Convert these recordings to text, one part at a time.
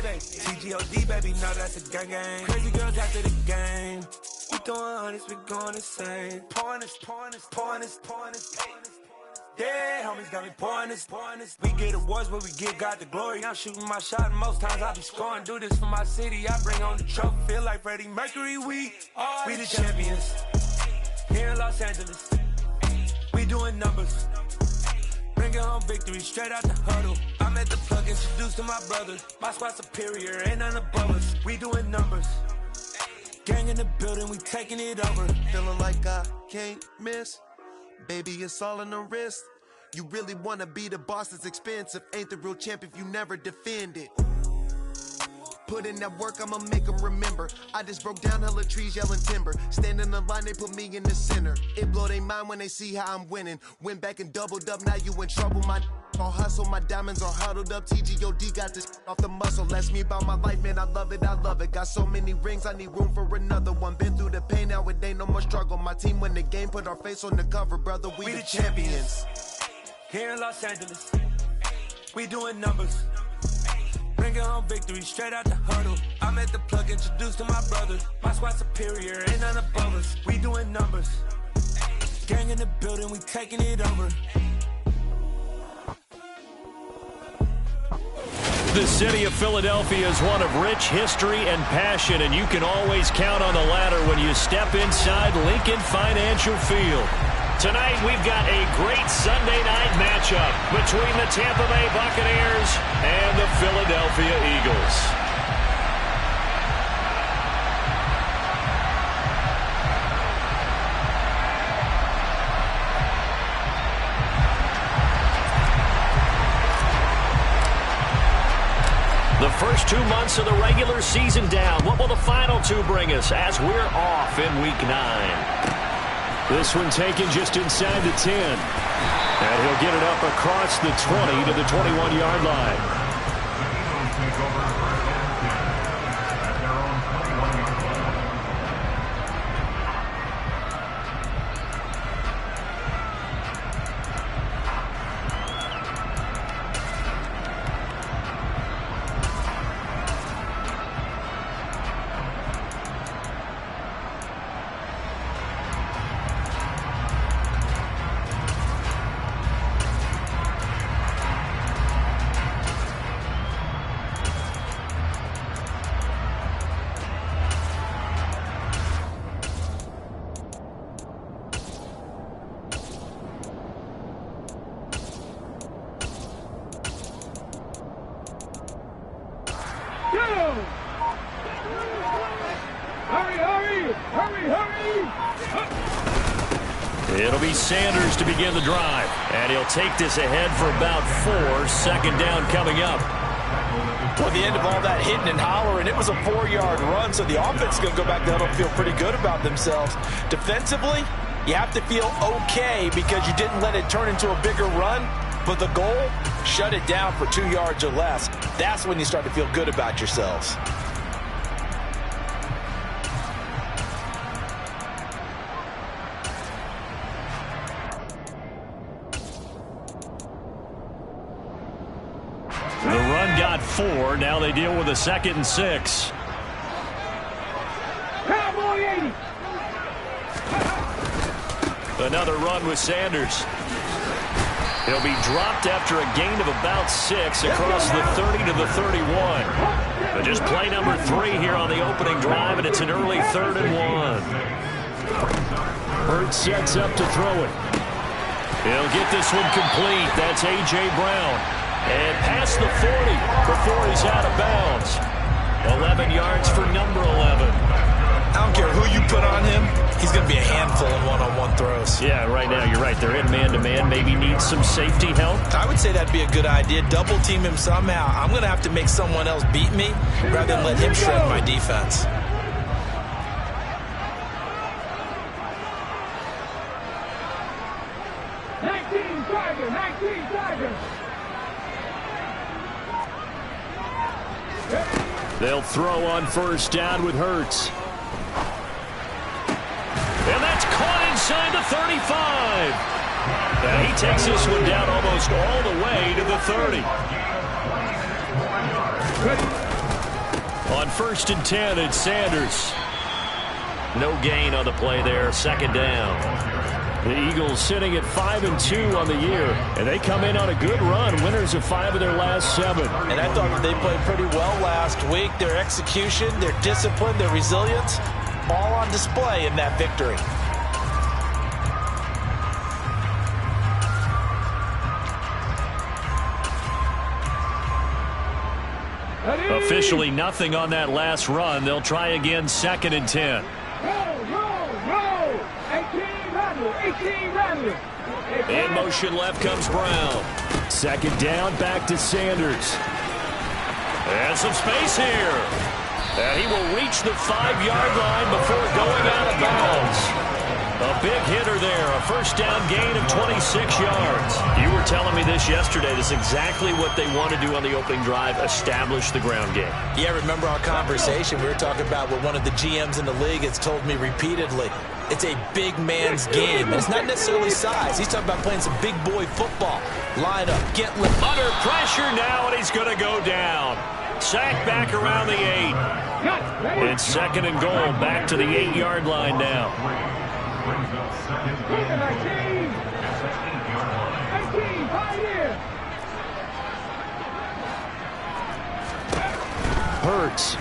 baby. TGOD, baby, no, that's a gang gang. Crazy girls after the game. We doing hundreds, we going insane. Pouring this. Yeah, homies got me pouring this. We get awards, but we give God the glory. I'm shooting my shot, and most times I be scoring. Do this for my city, I bring on the trophy. Feel like Freddie Mercury, we the champions. Here in Los Angeles, we doing numbers. Bringing home victory straight out the huddle. I'm at the plug, introduced to my brother. My squad superior, ain't none above us. We doing numbers. Gang in the building, we taking it over. Feeling like I can't miss. Baby, it's all in the wrist. You really wanna be the boss, it's expensive. Ain't the real champ if you never defend it. Put in that work, I'ma make them remember. I just broke down hella trees, yelling timber. Stand in the line, they put me in the center. It blow their mind when they see how I'm winning. Went back and doubled up, now you in trouble. My all hustle, my diamonds are huddled up. TGOD got this off the muscle. That's me about my life, man, I love it. Got so many rings, I need room for another one. Been through the pain, now it ain't no more struggle. My team win the game, put our face on the cover, brother, we the champions. Here in Los Angeles, we doing numbers. Bringing home victory straight out the huddle. I'm at the plug, introduced to my brother. My squad superior, ain't none above us. We doing numbers. Gang in the building, we taking it over. The city of Philadelphia is one of rich history and passion, and you can always count on the ladder when you step inside Lincoln Financial Field. Tonight, we've got a great Sunday night matchup between the Tampa Bay Buccaneers and the Philadelphia Eagles. The first 2 months of the regular season down. What will the final two bring us as we're off in Week 9? This one taken just inside the 10. And he'll get it up across the 20 to the 21-yard line. It'll be Sanders to begin the drive, and he'll take this ahead for about 4. Second down coming up. Well, the end of all that hitting and hollering, it was a 4-yard run, so the offense is going to go back to huddle and feel pretty good about themselves. Defensively, you have to feel okay because you didn't let it turn into a bigger run, but the goal, shut it down for 2 yards or less. That's when you start to feel good about yourselves. The run got 4. Now they deal with a 2nd and 6. Another run with Sanders. He'll be dropped after a gain of about 6 across the 30 to the 31. But just play number 3 here on the opening drive, and it's an early 3rd and 1. Hurts sets up to throw it. He'll get this one complete. That's A.J. Brown. And past the 40 before he's out of bounds. 11 yards for number 11. I don't care who you put on him. He's going to be a handful in one-on-one throws. Yeah, right now you're right. They're in man-to-man. Maybe needs some safety help. I would say that'd be a good idea. Double team him somehow. I'm going to have to make someone else beat me rather than let him shred my defense. They'll throw on first down with Hurts. And that's caught inside the 35. And he takes this one down almost all the way to the 30. On 1st and 10, it's Sanders. No gain on the play there, 2nd down. The Eagles sitting at 5-2 on the year, and they come in on a good run, winners of 5 of their last 7. And I thought that they played pretty well last week. Their execution, their discipline, their resilience, all on display in that victory. Officially nothing on that last run. They'll try again, 2nd and 10. In motion left comes Brown. 2nd down, back to Sanders. And some space here. And he will reach the 5-yard line before going out of bounds. A big hitter there, a 1st down gain of 26 yards. You were telling me this yesterday. This is exactly what they want to do on the opening drive, establish the ground game. Yeah, remember our conversation. We were talking about what one of the GMs in the league has told me repeatedly. It's a big man's game. And it's not necessarily size. He's talking about playing some big boy football. Line up, get lit. Under pressure now, and he's going to go down. Sack back around the 8. It's 2nd and goal, back to the 8-yard line now. Hurts.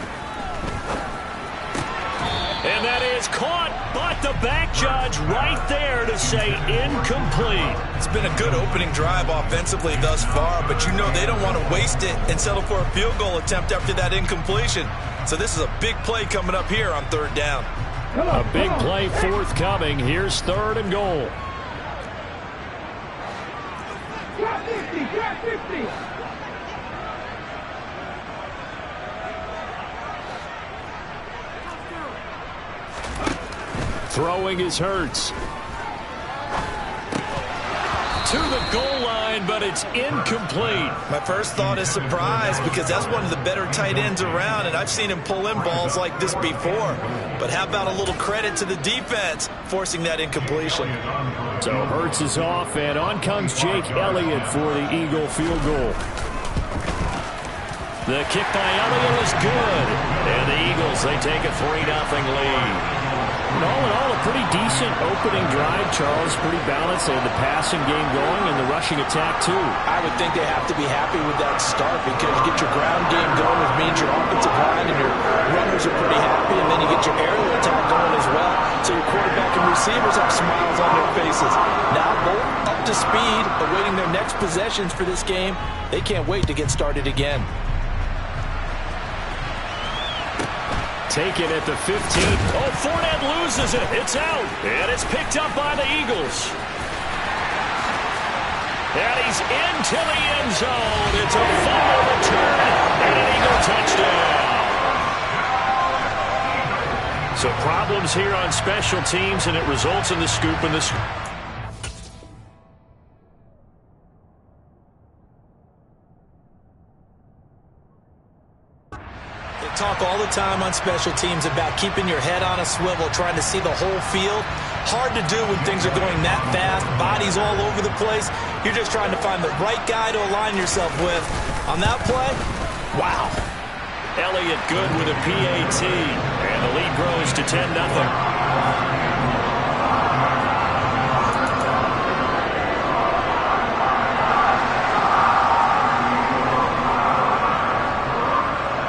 And that is caught, but the back judge right there to say incomplete. It's been a good opening drive offensively thus far, but you know they don't want to waste it and settle for a field goal attempt after that incompletion. So this is a big play coming up here on 3rd down. A big play forthcoming. Here's 3rd and goal. Throwing is Hurts. To the goal line, but it's incomplete. My first thought is surprise because that's one of the better tight ends around, and I've seen him pull in balls like this before. But how about a little credit to the defense forcing that incompletion? So Hurts is off, and on comes Jake Elliott for the Eagle field goal. The kick by Elliott is good. And the Eagles, they take a 3-0 lead. All in all, a pretty decent opening drive, Charles. Pretty balanced. They had the passing game going and the rushing attack, too. I would think they have to be happy with that start because you get your ground game going, which means your offensive line and your runners are pretty happy, and then you get your aerial attack going as well. So your quarterback and receivers have smiles on their faces. Now both up to speed, awaiting their next possessions for this game. They can't wait to get started again. Taken at the 15. Oh, Fournette loses it. It's out. And it's picked up by the Eagles. And he's into the end zone. It's a fumble return and an Eagle touchdown. So problems here on special teams, and it results in the scoop in this. Talk all the time on special teams about keeping your head on a swivel, trying to see the whole field. Hard to do when things are going that fast, bodies all over the place. You're just trying to find the right guy to align yourself with. On that play, wow. Elliott good with a PAT, and the lead grows to 10-0.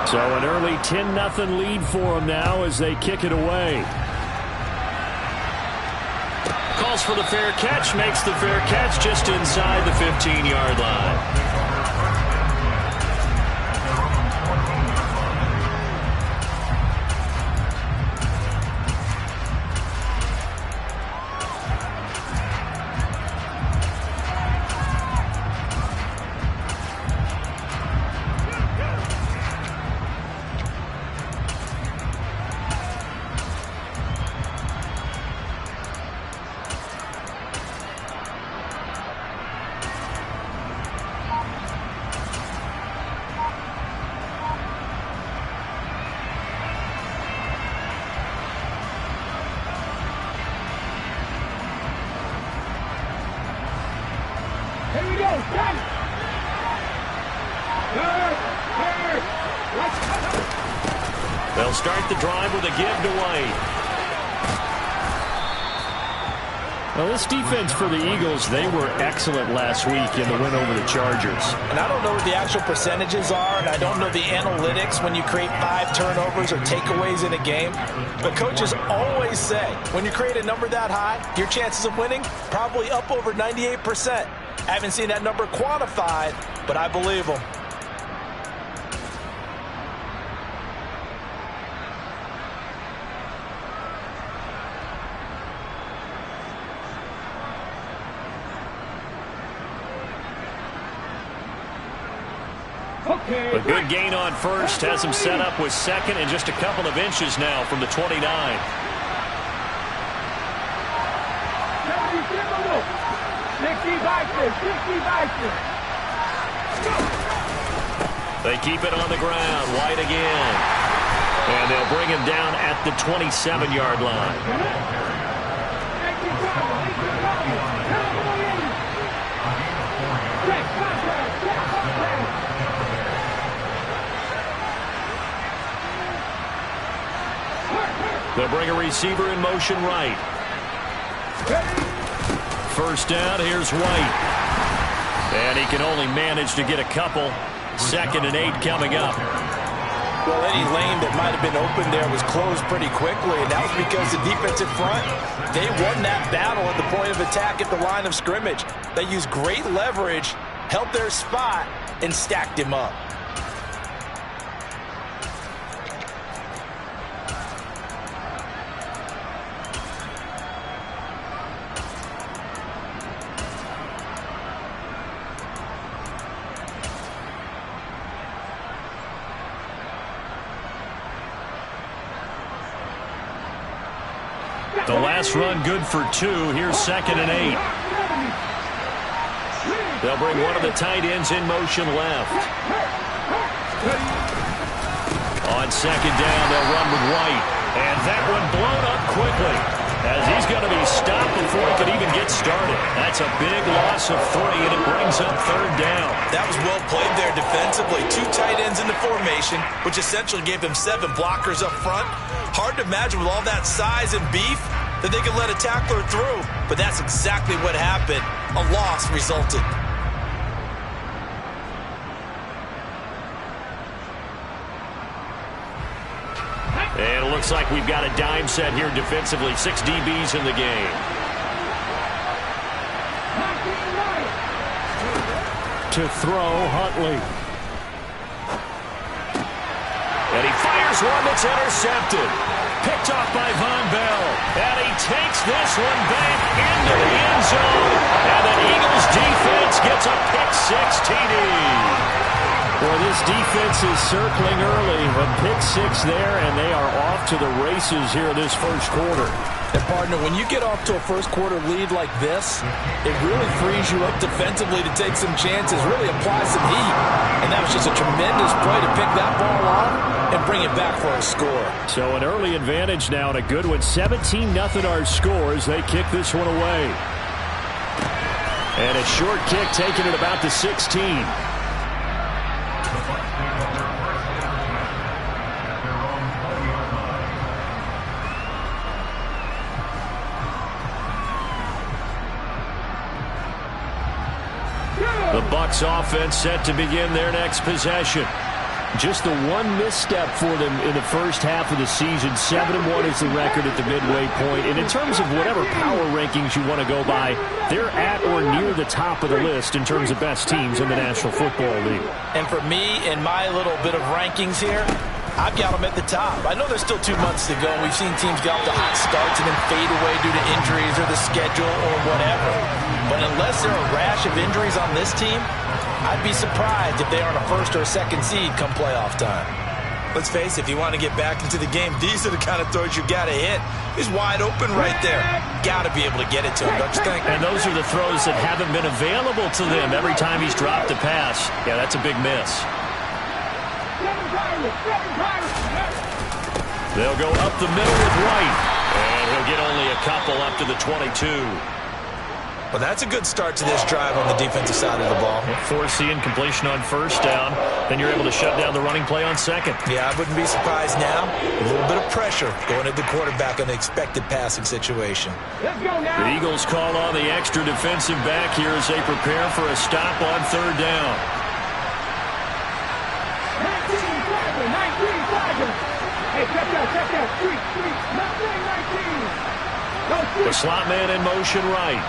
So an early 10-0 lead for them now as they kick it away. Calls for the fair catch, makes the fair catch just inside the 15-yard line. They'll start the drive with a give to White. Well, this defense for the Eagles, they were excellent last week in the win over the Chargers. And I don't know what the actual percentages are, and I don't know the analytics when you create 5 turnovers or takeaways in a game. But coaches always say, when you create a number that high, your chances of winning probably up over 98%. I haven't seen that number quantified, but I believe them. A good gain on first has him set up with second and just a couple of inches now from the 29. They keep it on the ground. White again. And they'll bring him down at the 27-yard line. They'll bring a receiver in motion right. First down, here's White. And he can only manage to get a couple. 2nd and 8 coming up. Well, any lane that might have been open there was closed pretty quickly, and that was because the defensive front, they won that battle at the point of attack at the line of scrimmage. They used great leverage, held their spot, and stacked him up. The last run good for 2. Here's 2nd and 8. They'll bring one of the tight ends in motion left. On 2nd down, they'll run with White. And that one blown up quickly as he's going to be stopped before he could even get started. That's a big loss of 3, and it brings up 3rd down. That was well played there defensively. 2 tight ends in the formation, which essentially gave them 7 blockers up front. Hard to imagine with all that size and beef that they could let a tackler through, but that's exactly what happened. A loss resulted. And it looks like we've got a dime set here defensively. 6 DBs in the game. To throw, Huntley. And he fires one that's intercepted. Picked off by Von Bell. And he takes this one back into the end zone. And the Eagles defense gets a pick-6 TD. Well, this defense is circling early. A pick-6 there, and they are off to the races here this first quarter. And, partner, when you get off to a first-quarter lead like this, it really frees you up defensively to take some chances, really apply some heat. And that was just a tremendous play to pick that ball off and bring it back for a score. So an early advantage now and a good one. 17-0 our score as they kick this one away. And a short kick taken at about the 16. The Bucs offense set to begin their next possession. Just the one misstep for them in the first half of the season. 7-1 is the record at the midway point. And in terms of whatever power rankings you want to go by, they're at or near the top of the list in terms of best teams in the National Football League. And for me, in my little bit of rankings here, I've got them at the top. I know there's still 2 months to go. We've seen teams get off to hot starts and then fade away due to injuries or the schedule or whatever. But unless there are a rash of injuries on this team, I'd be surprised if they aren't a first or a second seed come playoff time. Let's face it, if you want to get back into the game, these are the kind of throws you got to hit. He's wide open right there. Got to be able to get it to him, don't you think? And those are the throws that haven't been available to them every time he's dropped a pass. Yeah, that's a big miss. They'll go up the middle with White. And he'll get only a couple up to the 22. Well, that's a good start to this drive on the defensive side of the ball. Forcing completion on first down. Then you're able to shut down the running play on second. Yeah, I wouldn't be surprised now. A little bit of pressure going at the quarterback in the expected passing situation. Let's go now. The Eagles call on the extra defensive back here as they prepare for a stop on third down. 19 flaggers. Hey, check that. Street. Not 19. The slot man in motion right.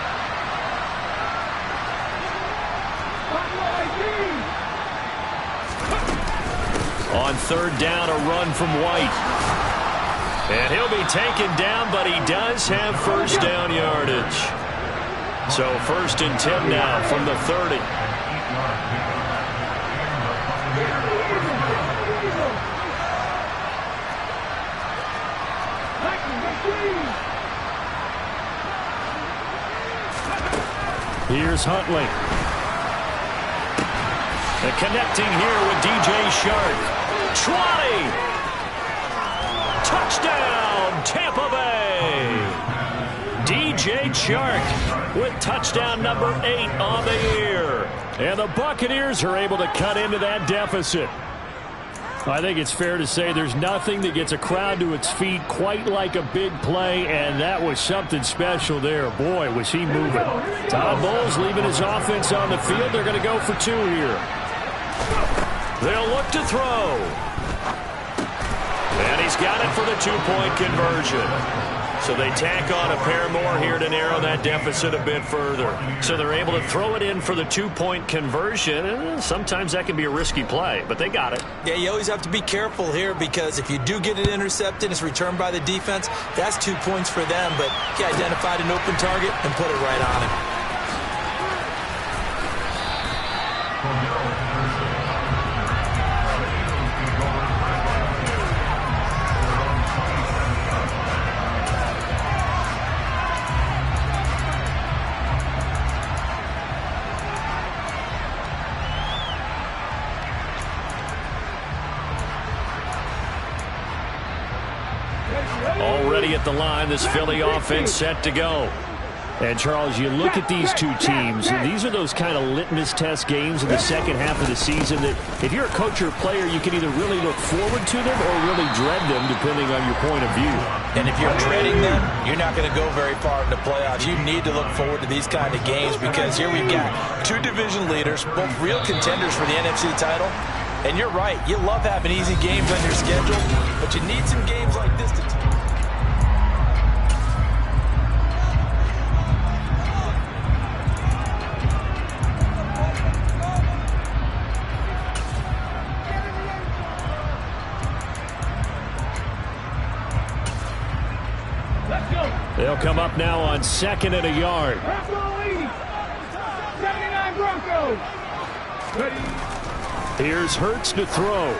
On third down, a run from White. And he'll be taken down, but he does have first down yardage. So 1st and 10 now from the 30. Here's Huntley. And connecting here with DJ Shark. 20. Touchdown, Tampa Bay. DJ Shark with touchdown number 8 on the year. And the Buccaneers are able to cut into that deficit. I think it's fair to say there's nothing that gets a crowd to its feet quite like a big play, and that was something special there. Boy, was he moving. Todd Bowles leaving his offense on the field. They're going to go for 2 here. They'll look to throw. And he's got it for the 2-point conversion. So they tack on a pair more here to narrow that deficit a bit further. So they're able to throw it in for the 2-point conversion. And sometimes that can be a risky play, but they got it. Yeah, you always have to be careful here because if you do get it intercepted, it's returned by the defense, that's 2 points for them. But he identified an open target and put it right on him. Already at the line, this Philly offense set to go. And, Charles, you look at these two teams, and these are those kind of litmus test games in the second half of the season that if you're a coach or a player, you can either really look forward to them or really dread them, depending on your point of view. And if you're dreading them, you're not going to go very far in the playoffs. You need to look forward to these kind of games because here we've got 2 division leaders, both real contenders for the NFC title. And you're right, you love having easy games on your schedule, but you need some games like this to They'll come up now on 2nd and a yard. 79 Broncos. Here's Hurts to throw.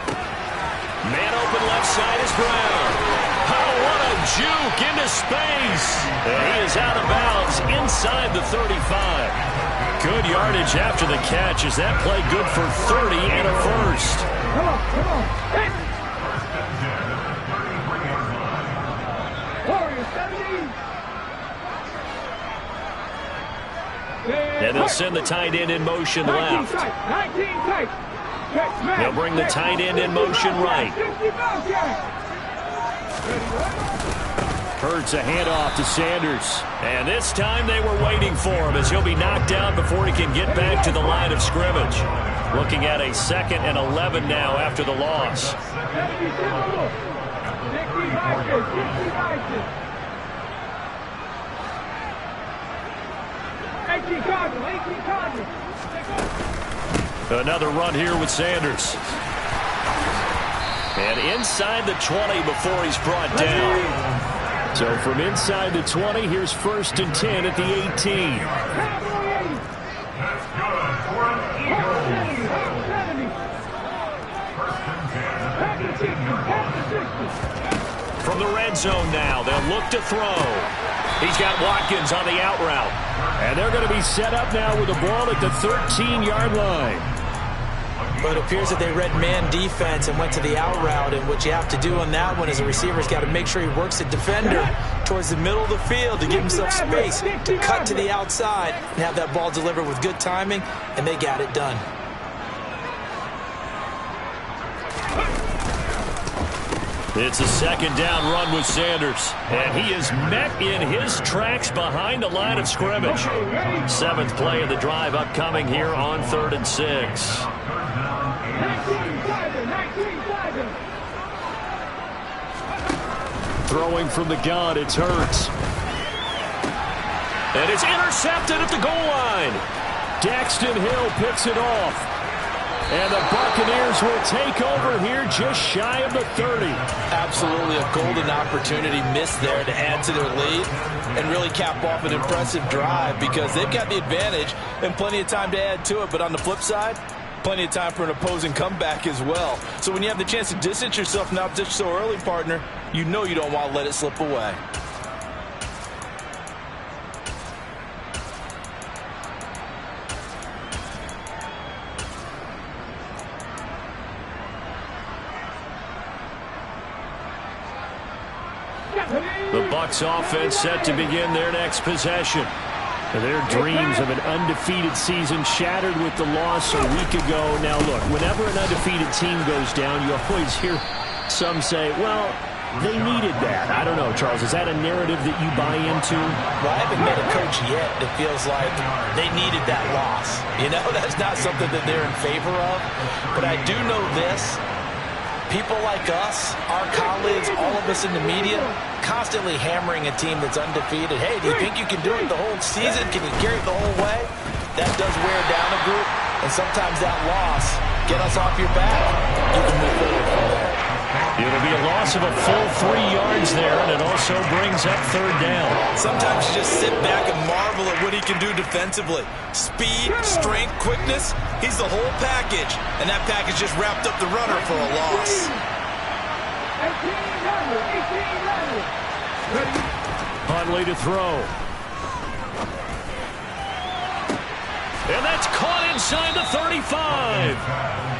Man open left side is Brown. Oh, what a juke into space. And he is out of bounds inside the 35. Good yardage after the catch. Is that play good for 30 and a first? Come on. Hey. And they'll send the tight end in motion left. 19 tight. They'll bring the tight end in motion right. Hurts a handoff to Sanders. And this time they were waiting for him as he'll be knocked down before he can get back to the line of scrimmage. Looking at a 2nd and 11 now after the loss. Another run here with Sanders. And inside the 20 before he's brought down. So from inside the 20, here's 1st and 10 at the 18. From the red zone now, they'll look to throw. He's got Watkins on the out route. And they're going to be set up now with the ball at the 13-yard line. But it appears that they read man defense and went to the out route, and what you have to do on that one is the receiver's got to make sure he works the defender towards the middle of the field to give himself space to cut to the outside and have that ball delivered with good timing, and they got it done. It's a second down run with Sanders, and he is met in his tracks behind the line of scrimmage. 7th play of the drive upcoming here on 3rd and 6. Throwing from the gun, it's Hurts. And it's intercepted at the goal line. Daxton Hill picks it off. And the Buccaneers will take over here just shy of the 30. Absolutely a golden opportunity missed there to add to their lead and really cap off an impressive drive because they've got the advantage and plenty of time to add to it. But on the flip side, plenty of time for an opposing comeback as well. So when you have the chance to distance yourself from opposition so early, partner, you know you don't want to let it slip away. The Bucs offense set to begin their next possession. Their dreams of an undefeated season shattered with the loss a week ago. Now look, whenever an undefeated team goes down, you always hear some say, well, they needed that. I don't know, Charles, is that a narrative that you buy into? Well, I haven't met a coach yet that feels like they needed that loss. You know, that's not something that they're in favor of. But I do know this. People like us, our colleagues, all of us in the media, constantly hammering a team that's undefeated. Hey, do you think you can do it the whole season? Can you carry it the whole way? That does wear down a group, and sometimes that loss, get us off your back, you can move forward from there. It'll be a loss of a full 3 yards there, and it also brings up 3rd down. Sometimes you just sit back and marvel at what he can do defensively. Speed, strength, quickness, he's the whole package. And that package just wrapped up the runner for a loss. Huntley to throw. And that's caught inside the 35.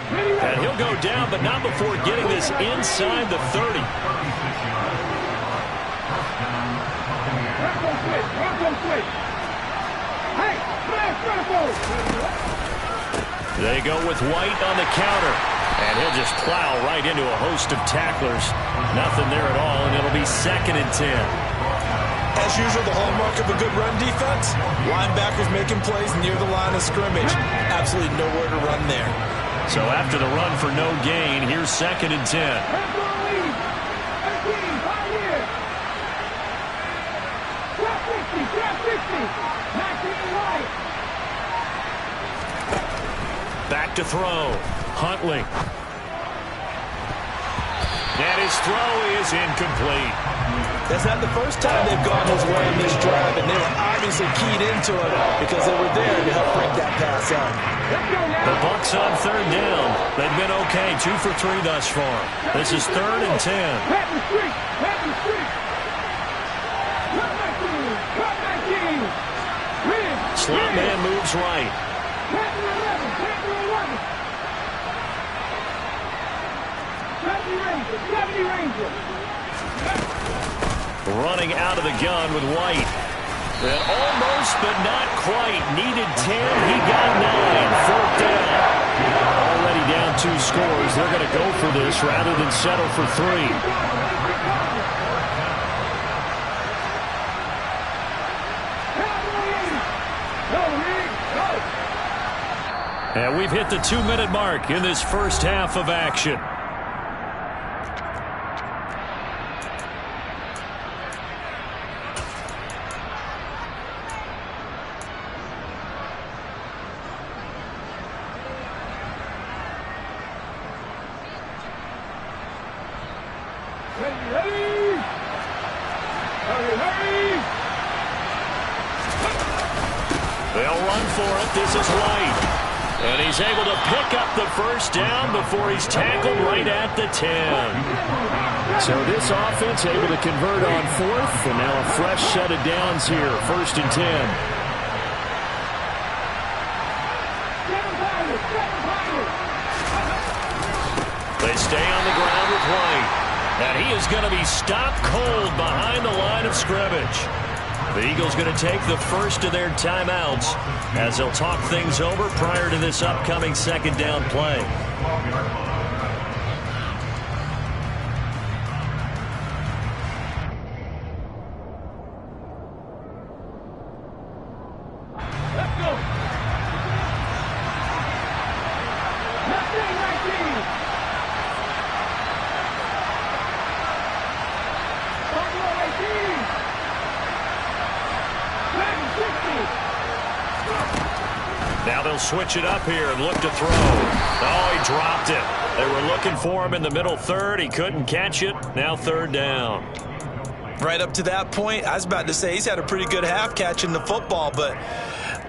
And he'll go down, but not before getting this inside the 30. They go with White on the counter. And he'll just plow right into a host of tacklers. Nothing there at all, and it'll be 2nd and 10. As usual, the hallmark of a good run defense, linebackers making plays near the line of scrimmage. Absolutely nowhere to run there. So after the run for no gain, here's 2nd and 10. Back to throw. Huntley. And his throw is incomplete. That's not the first time they've gone his way in this drive, and they were obviously keyed into it because they were there to help break that pass up. The Bucs on 3rd down. They've been okay, 2 for 3 thus far. This is 3rd and 10. Slot man moves right. Running out of the gun with White. And almost, but not quite. Needed 10. He got 9. 4th down. Already down 2 scores. They're going to go for this rather than settle for 3. And we've hit the 2-minute mark in this first half of action. They'll run for it. This is White. And he's able to pick up the first down before he's tackled right at the 10. So this offense able to convert on 4th, and now a fresh set of downs here. 1st and 10. play. And he is going to be stopped cold behind the line of scrimmage. The Eagles going to take the first of their timeouts as they'll talk things over prior to this upcoming second down play. Now they'll switch it up here and look to throw. Oh, he dropped it. They were looking for him in the middle third. He couldn't catch it. Now third down. Right up to that point, I was about to say he's had a pretty good half catching the football, but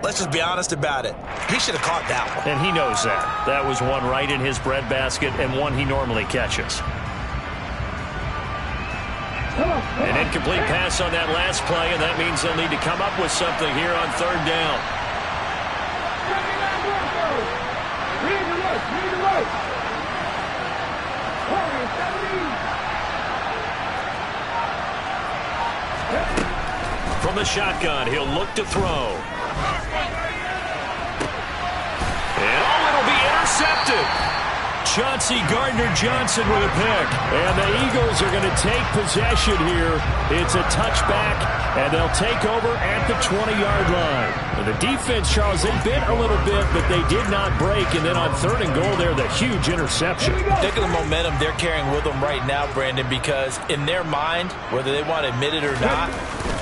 let's just be honest about it. He should have caught that one. And he knows that. That was one right in his breadbasket and one he normally catches. An incomplete pass on that last play, and that means they'll need to come up with something here on third down. From the shotgun, he'll look to throw. And it'll be intercepted. Chauncey Gardner-Johnson with a pick. And the Eagles are going to take possession here. It's a touchback, and they'll take over at the 20-yard line. And the defense, Charles, they bit a little bit, but they did not break. And then on third and goal there, the huge interception. Think of the momentum they're carrying with them right now, Brandon, because in their mind, whether they want to admit it or not,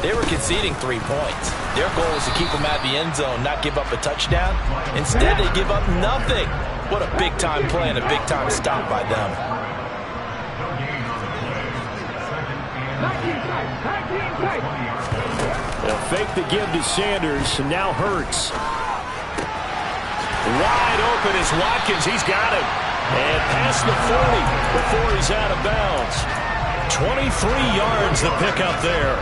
they were conceding 3 points. Their goal is to keep them out of the end zone, not give up a touchdown. Instead, they give up nothing. What a big-time play and a big-time stop by them. They'll fake the give to Sanders, and now Hurts. Wide open is Watkins. He's got it. And past the 40 before he's out of bounds. 23 yards the pickup there.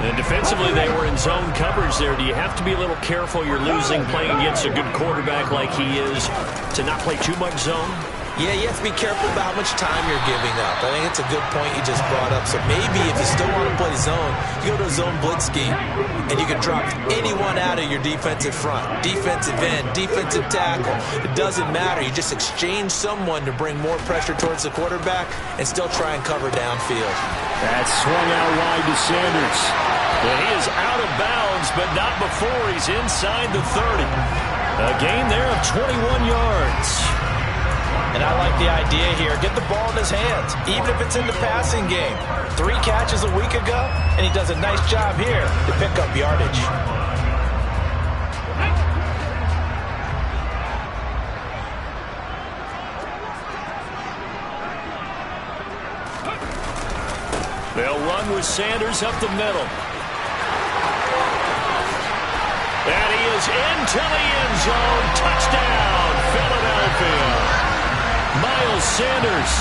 And defensively, they were in zone coverage there. Do you have to be a little careful? You're losing playing against a good quarterback like he is to not play too much zone? Yeah, you have to be careful about how much time you're giving up. I think it's a good point you just brought up. So maybe if you still want to play zone, you go to a zone blitz scheme, and you can drop anyone out of your defensive front. Defensive end, defensive tackle. It doesn't matter. You just exchange someone to bring more pressure towards the quarterback and still try and cover downfield. That swung out wide to Sanders. And he is out of bounds, but not before he's inside the 30. A gain there of 21 yards. And I like the idea here. Get the ball in his hands, even if it's in the passing game. 3 catches a week ago, and he does a nice job here to pick up yardage. They'll run with Sanders up the middle. And he is into the end zone. Touchdown, Philadelphia. Miles Sanders,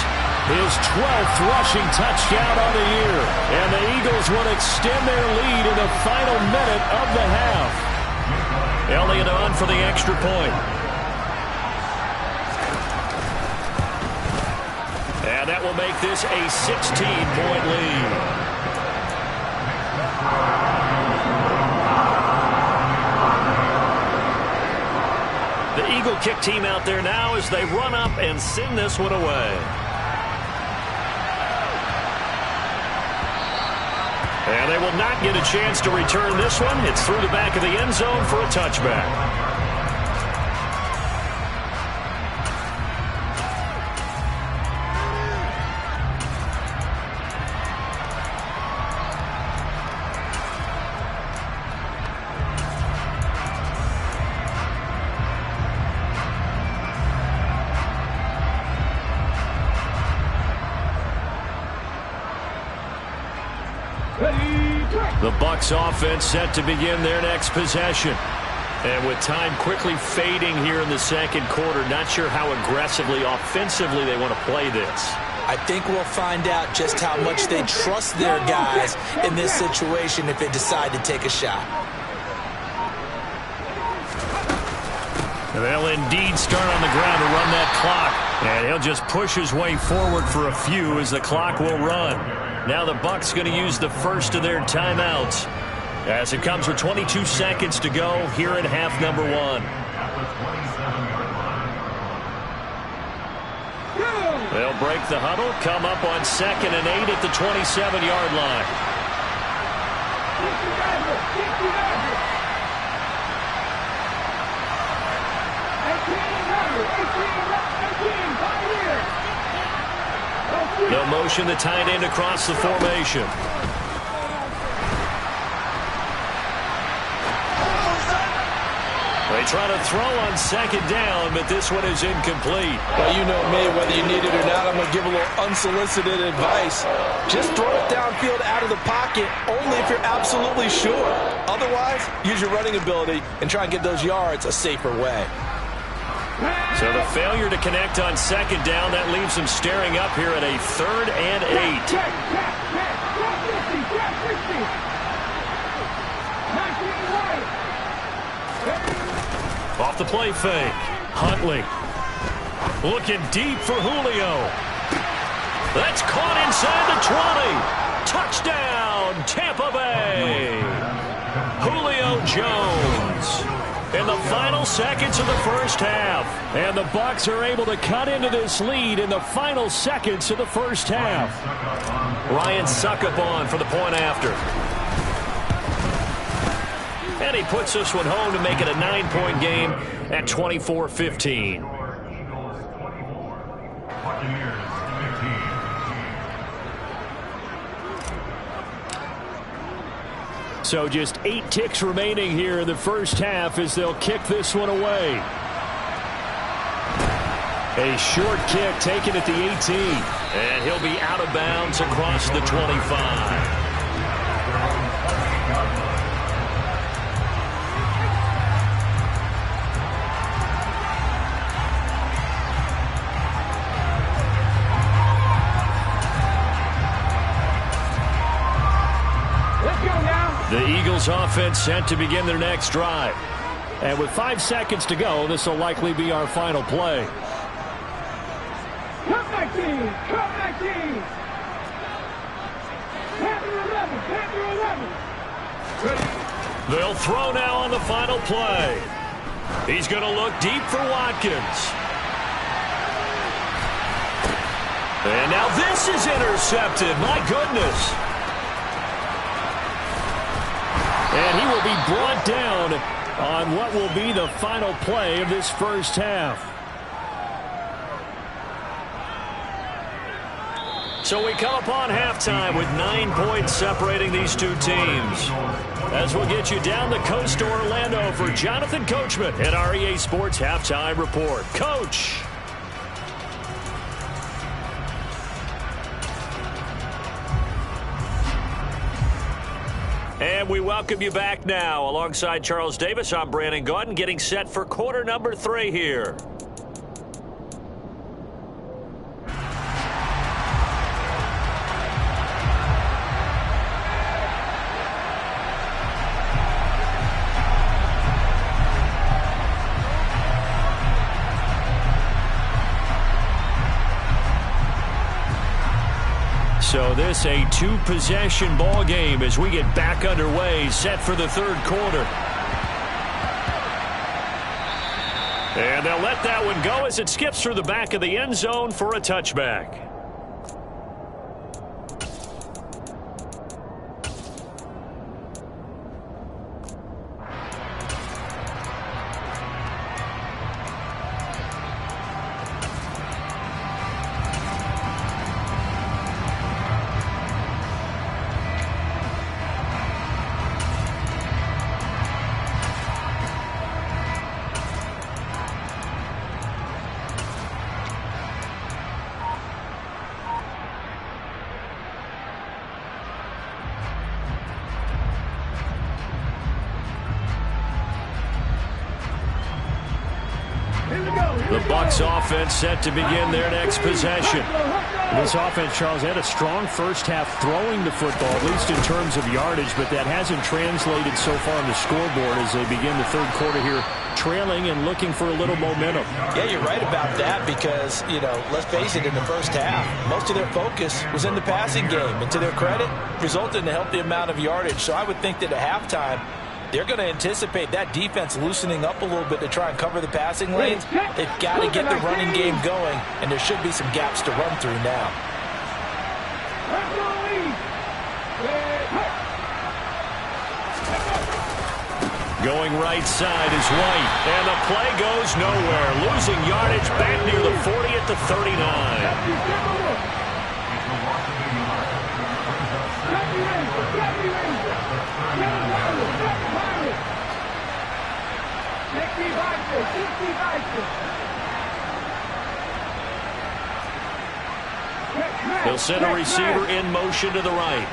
his 12th rushing touchdown on the year. And the Eagles will extend their lead in the final minute of the half. Elliott on for the extra point. And that will make this a 16-point lead. The Eagle kick team out there now as they run up and send this one away. And they will not get a chance to return this one. It's through the back of the end zone for a touchback. The Bucs offense set to begin their next possession. And with time quickly fading here in the second quarter, not sure how aggressively, offensively they want to play this. I think we'll find out just how much they trust their guys in this situation if they decide to take a shot. They'll indeed start on the ground to run that clock. And he'll just push his way forward for a few as the clock will run. Now the Bucs going to use the first of their timeouts as it comes with 22 seconds to go here in half number 1. They'll break the huddle, come up on 2nd and 8 at the 27-yard line. They'll motion the tight end across the formation. They try to throw on 2nd down, but this one is incomplete. Well, you know me, whether you need it or not, I'm going to give a little unsolicited advice. Just throw it downfield out of the pocket, only if you're absolutely sure. Otherwise, use your running ability and try and get those yards a safer way. So the failure to connect on 2nd down, that leaves them staring up here at a 3rd and 8. Off the play fake. Huntley looking deep for Julio. That's caught inside the 20. Touchdown, Tampa Bay. Julio Jones in the final seconds of the first half. And the Bucs are able to cut into this lead in the final seconds of the first half. Ryan Suckup on for the point after. And he puts this one home to make it a 9-point game at 24-15. So just 8 ticks remaining here in the first half as they'll kick this one away. A short kick taken at the 18. And he'll be out of bounds across the 25. The Eagles offense set to begin their next drive. And with 5 seconds to go, this will likely be our final play. Come back, team! Come back, team! Panther 11! They'll throw now on the final play. He's going to look deep for Watkins. And now this is intercepted. My goodness. And he will be brought down on what will be the final play of this first half. So we come upon halftime with 9 points separating these two teams. As we'll get you down the coast to Orlando for Jonathan Coachman at our EA Sports Halftime Report. Coach. And we welcome you back now. Alongside Charles Davis, I'm Brandon Gaudin, getting set for quarter number 3 here. So this a 2-possession ball game as we get back underway, set for the third quarter. And they'll let that one go as it skips through the back of the end zone for a touchback. The Bucs offense set to begin their next possession. This offense, Charles, had a strong first half throwing the football, at least in terms of yardage, but that hasn't translated so far on the scoreboard as they begin the third quarter here, trailing and looking for a little momentum. Yeah, you're right about that because, let's face it, in the first half, most of their focus was in the passing game. And to their credit, resulted in a healthy amount of yardage. So I would think that at halftime, they're going to anticipate that defense loosening up a little bit to try and cover the passing lanes. They've got to get the running game going, and there should be some gaps to run through now. Going right side is White, and the play goes nowhere. Losing yardage back near the 40 at the 39. He'll send a receiver in motion to the right.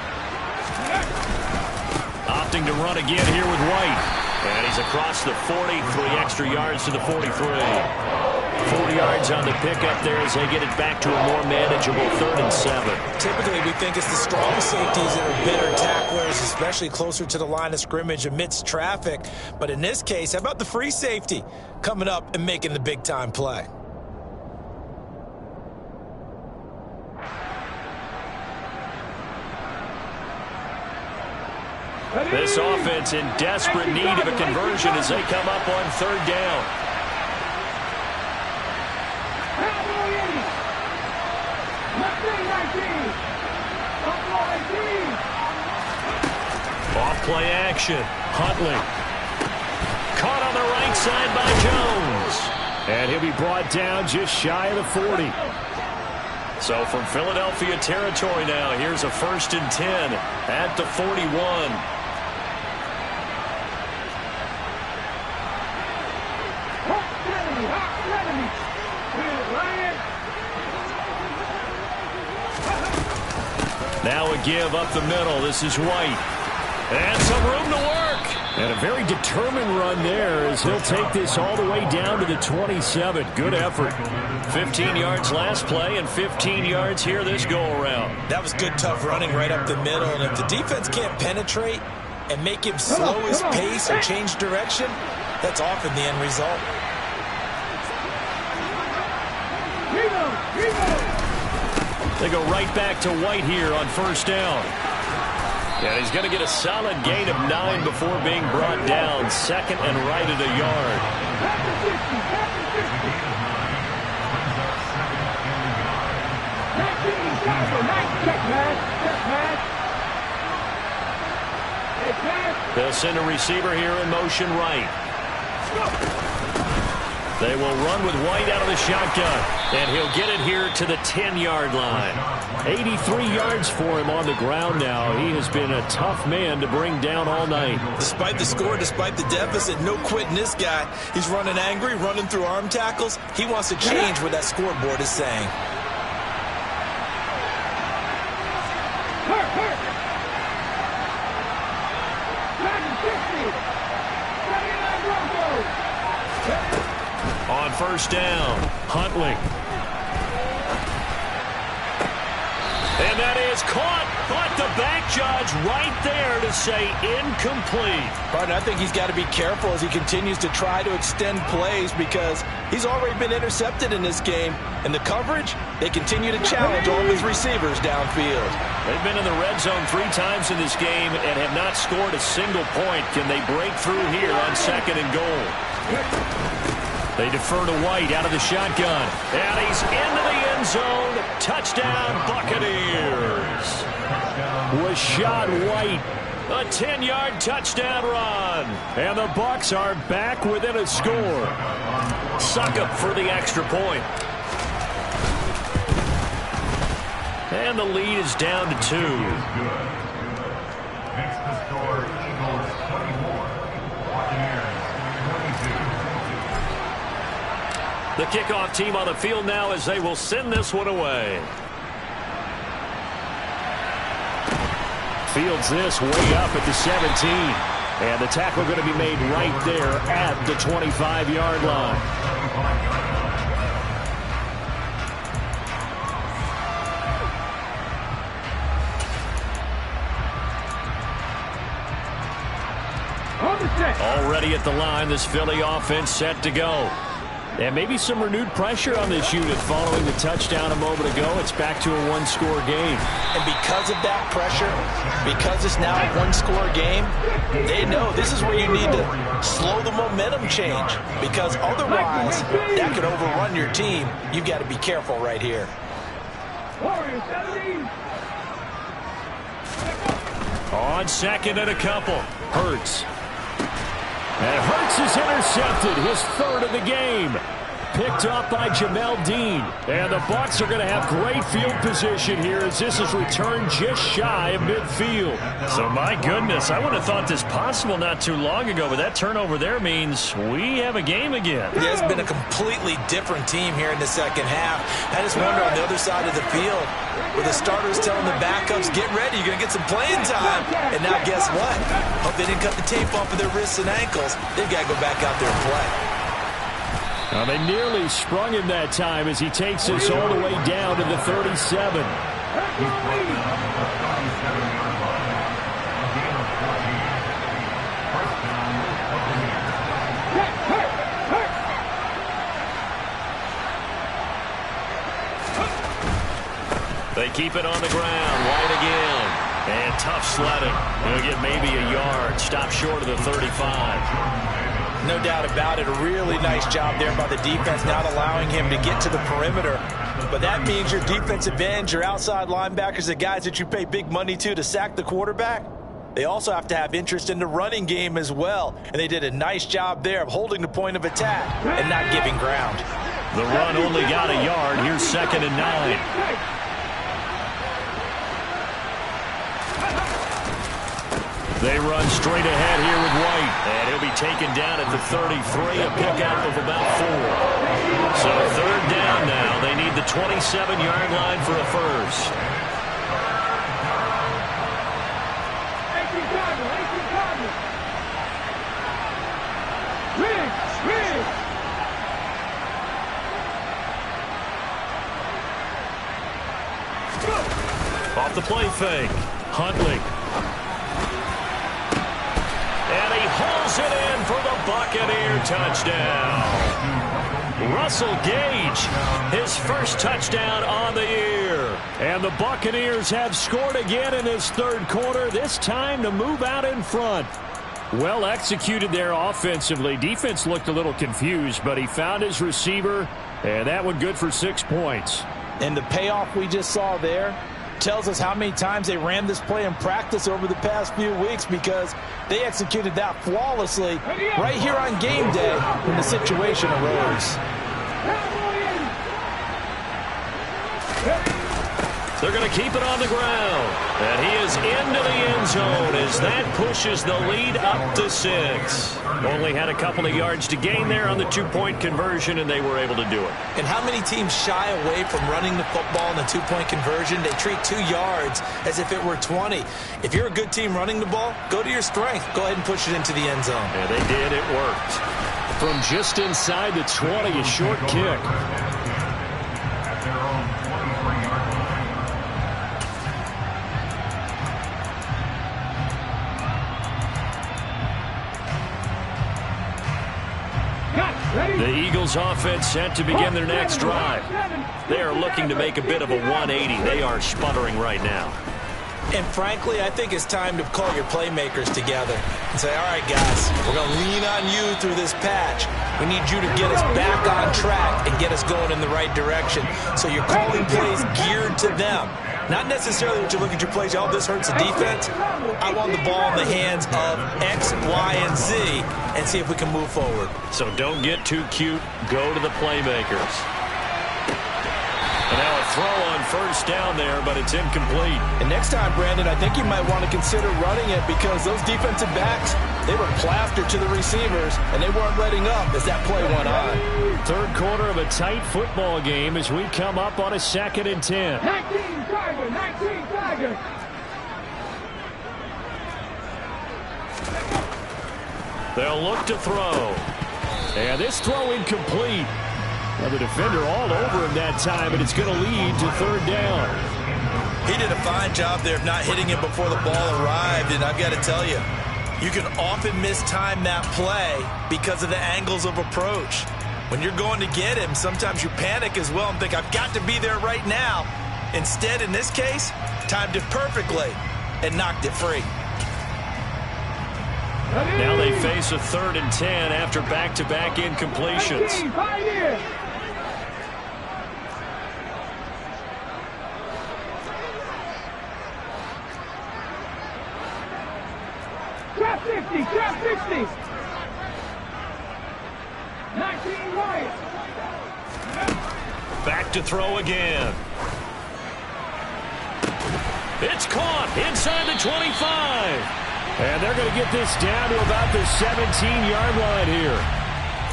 Opting to run again here with White. And he's across the 40, 3 extra yards to the 43. 4 yards on the pickup there as they get it back to a more manageable 3rd and 7. Typically, we think it's the strong safeties that are better tacklers, especially closer to the line of scrimmage amidst traffic. But in this case, how about the free safety coming up and making the big-time play? This offense in desperate need of a conversion as they come up on 3rd down. Off play action. Huntley. Caught on the right side by Jones. And he'll be brought down just shy of the 40. So from Philadelphia territory now, here's a 1st and 10 at the 41. Now a give up the middle. This is White. And some room to work. And a very determined run there as he'll take this all the way down to the 27. Good effort. 15 yards last play and 15 yards here this go-around. That was good, tough running right up the middle. And if the defense can't penetrate and make him slow his pace or change direction, that's often the end result. They go right back to White here on 1st down. And he's going to get a solid gain of 9 before being brought down. 2nd and right at a yard. They'll send a receiver here in motion right. They will run with White out of the shotgun. And he'll get it here to the 10-yard line. 83 yards for him on the ground now. He has been a tough man to bring down all night. Despite the score, despite the deficit, no quitting this guy. He's running angry, running through arm tackles. He wants to change what that scoreboard is saying. On 1st down, Huntley. And that is caught, but the back judge right there to say incomplete. Partner, I think he's got to be careful as he continues to try to extend plays because he's already been intercepted in this game. And the coverage, they continue to challenge all of his receivers downfield. They've been in the red zone 3 times in this game and have not scored a single point. Can they break through here on 2nd and goal? They defer to White out of the shotgun. And he's into the end zone. Touchdown, Buccaneers. Rashad White. A 10-yard touchdown run. And the Bucs are back within a score. Suckup for the extra point. And the lead is down to 2. Next to score, Eagles 24, Buccaneers 22. The kickoff team on the field now as they will send this one away. Fields this way up at the 17. And the tackle going to be made right there at the 25-yard line. Already at the line, this Philly offense set to go. And maybe some renewed pressure on this unit following the touchdown a moment ago. It's back to a one-score game. And because of that pressure, because it's now a one-score game, they know this is where you need to slow the momentum change, because otherwise that could overrun your team. You've got to be careful right here. On second and a couple, Hurts. And Hurts is intercepted, his third of the game. Picked up by Jamel Dean. And the Bucs are going to have great field position here as this is returned just shy of midfield. So, my goodness, I would have thought this possible not too long ago, but that turnover there means we have a game again. Yeah, it's been a completely different team here in the second half. I just wonder on the other side of the field, where the starters telling the backups, get ready, you're going to get some playing time. And now guess what? Hope they didn't cut the tape off of their wrists and ankles. They've got to go back out there and play. Well, they nearly sprung him that time as he takes us all the way down to the 37. They keep it on the ground. White again. And tough sledding. He'll get maybe a yard. Stop short of the 35. No doubt about it. A really nice job there by the defense, not allowing him to get to the perimeter. But that means your defensive ends, your outside linebackers, the guys that you pay big money to sack the quarterback, they also have to have interest in the running game as well. And they did a nice job there of holding the point of attack and not giving ground. The run only got a yard. Here's 2nd and 9. They run straight ahead here with White. And he'll be taken down at the 33, a pickup of about 4. So 3rd down now. They need the 27-yard line for a first. Off the play fake. Huntley. And he hauls it in for the Buccaneer touchdown. Russell Gage, his first touchdown on the year. And the Buccaneers have scored again in this third quarter, this time to move out in front. Well executed there offensively. Defense looked a little confused, but he found his receiver, and that one good for 6 points. And the payoff we just saw there tells us how many times they ran this play in practice over the past few weeks, because they executed that flawlessly right here on game day when the situation arose. They're going to keep it on the ground. And he is into the end zone as that pushes the lead up to 6. Only had a couple of yards to gain there on the 2-point conversion, and they were able to do it. And how many teams shy away from running the football in the 2-point conversion? They treat 2 yards as if it were 20. If you're a good team running the ball, go to your strength. Go ahead and push it into the end zone. Yeah, they did. It worked. From just inside the 20, a short kick. The Eagles offense set to begin their next drive. They are looking to make a bit of a 180. They are sputtering right now. And frankly, I think it's time to call your playmakers together and say, all right, guys, we're going to lean on you through this patch. We need you to get us back on track and get us going in the right direction. So you're calling plays geared to them. Not necessarily what you look at your plays, oh, this hurts the defense. I want the ball in the hands of X, Y, and Z and see if we can move forward. So don't get too cute. Go to the playmakers. And now a throw on first down there, but it's incomplete. And next time, Brandon, I think you might want to consider running it, because those defensive backs, they were plastered to the receivers, and they weren't letting up as that play went on. Third quarter of a tight football game as we come up on a 2nd and 10. 19 Tigers. They'll look to throw. And this throw incomplete. Now the defender all over him that time, but it's going to lead to 3rd down. He did a fine job there of not hitting him before the ball arrived, and I've got to tell you, You can often mistime that play because of the angles of approach. When you're going to get him, sometimes you panic as well and think, I've got to be there right now. Instead, in this case, timed it perfectly and knocked it free. Now they face a 3rd and 10 after back-to-back incompletions. Trap 50, trap 50. 19 right. Back to throw again. It's caught inside the 25. And they're going to get this down to about the 17-yard line here.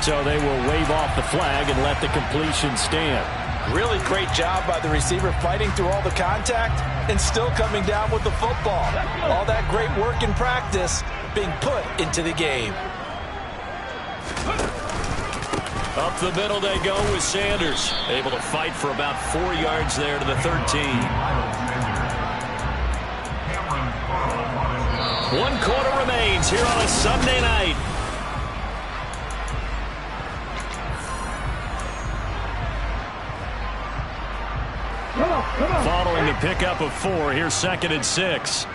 So they will wave off the flag and let the completion stand. Really great job by the receiver fighting through all the contact and still coming down with the football. All that great work in practice being put into the game. Up the middle they go with Sanders. Able to fight for about 4 yards there to the 13. 1 quarter remains here on a Sunday night. Following the pickup of 4, here's 2nd and 6.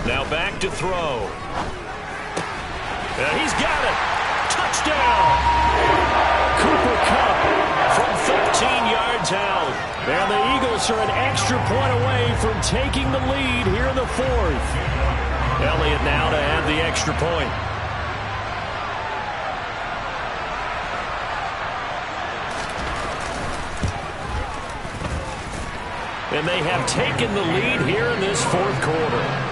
Now back to throw. And he's got it. Touchdown. Cooper Kupp from 13 yards out. And the Eagles are an extra point away from taking the lead here in the 4th. Elliott now to add the extra point. And they have taken the lead here in this 4th quarter.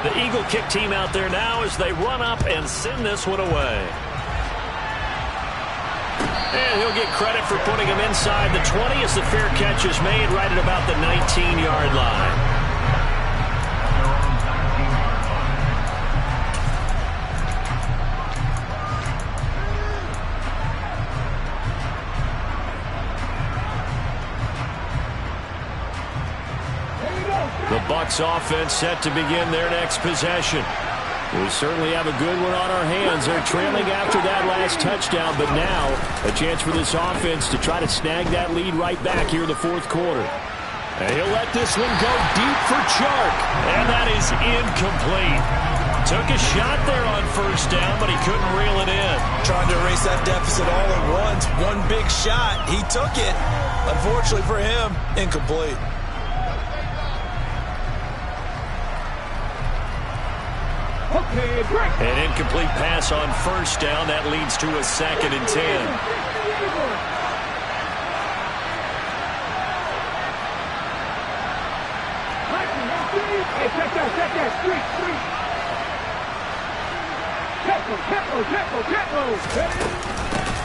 The Eagle kick team out there now as they run up and send this one away. And he'll get credit for putting him inside the 20 as the fair catch is made right at about the 19-yard line. The Bucs offense set to begin their next possession. We certainly have a good one on our hands. They're trailing after that last touchdown, but now a chance for this offense to try to snag that lead right back here in the 4th quarter. And he'll let this one go deep for Chark, and that is incomplete. Took a shot there on 1st down, but he couldn't reel it in. Trying to erase that deficit all at once. One big shot. He took it. Unfortunately for him, incomplete. An incomplete pass on 1st down. That leads to a 2nd and 10.